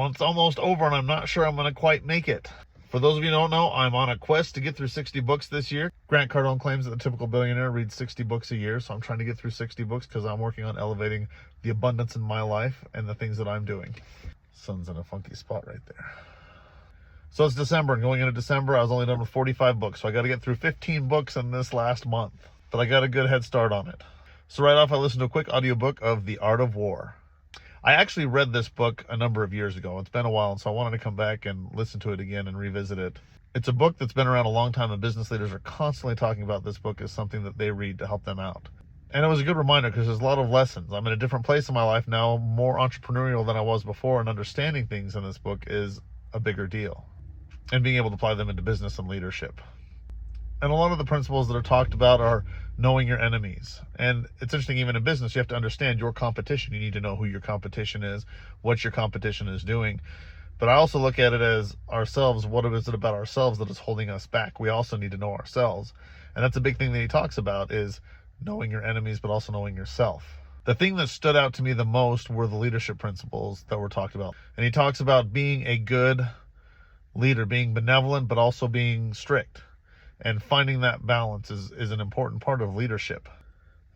Month's almost over and I'm not sure I'm going to quite make it. For those of you who don't know, I'm on a quest to get through 60 books this year. Grant Cardone claims that the typical billionaire reads 60 books a year, so I'm trying to get through 60 books because I'm working on elevating the abundance in my life and the things that I'm doing. Sun's in a funky spot right there. So it's December, and going into December, I was only done with 45 books, so I got to get through 15 books in this last month. But I got a good head start on it. So right off, I listened to a quick audiobook of The Art of War. I actually read this book a number of years ago. It's been a while, and so I wanted to come back and listen to it again and revisit it. It's a book that's been around a long time, and business leaders are constantly talking about this book as something that they read to help them out. And it was a good reminder because there's a lot of lessons. I'm in a different place in my life now, more entrepreneurial than I was before, and understanding things in this book is a bigger deal. And being able to apply them into business and leadership. And a lot of the principles that are talked about are knowing your enemies. And it's interesting, even in business, you have to understand your competition. You need to know who your competition is, what your competition is doing. But I also look at it as ourselves. What is it about ourselves that is holding us back? We also need to know ourselves. And that's a big thing that he talks about, is knowing your enemies, but also knowing yourself. The thing that stood out to me the most were the leadership principles that were talked about. And he talks about being a good leader, being benevolent, but also being strict. And finding that balance is an important part of leadership.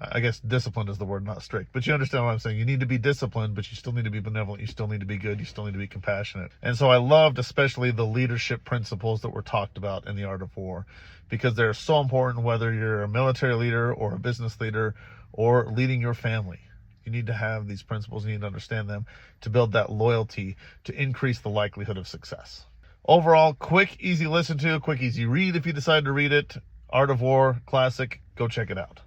I guess disciplined is the word, not strict. But you understand what I'm saying. You need to be disciplined, but you still need to be benevolent. You still need to be good. You still need to be compassionate. And so I loved especially the leadership principles that were talked about in The Art of War, because they're so important whether you're a military leader or a business leader or leading your family. You need to have these principles. You need to understand them to build that loyalty, to increase the likelihood of success. Overall, quick, easy listen to, quick, easy read if you decide to read it. Art of War, classic. Go check it out.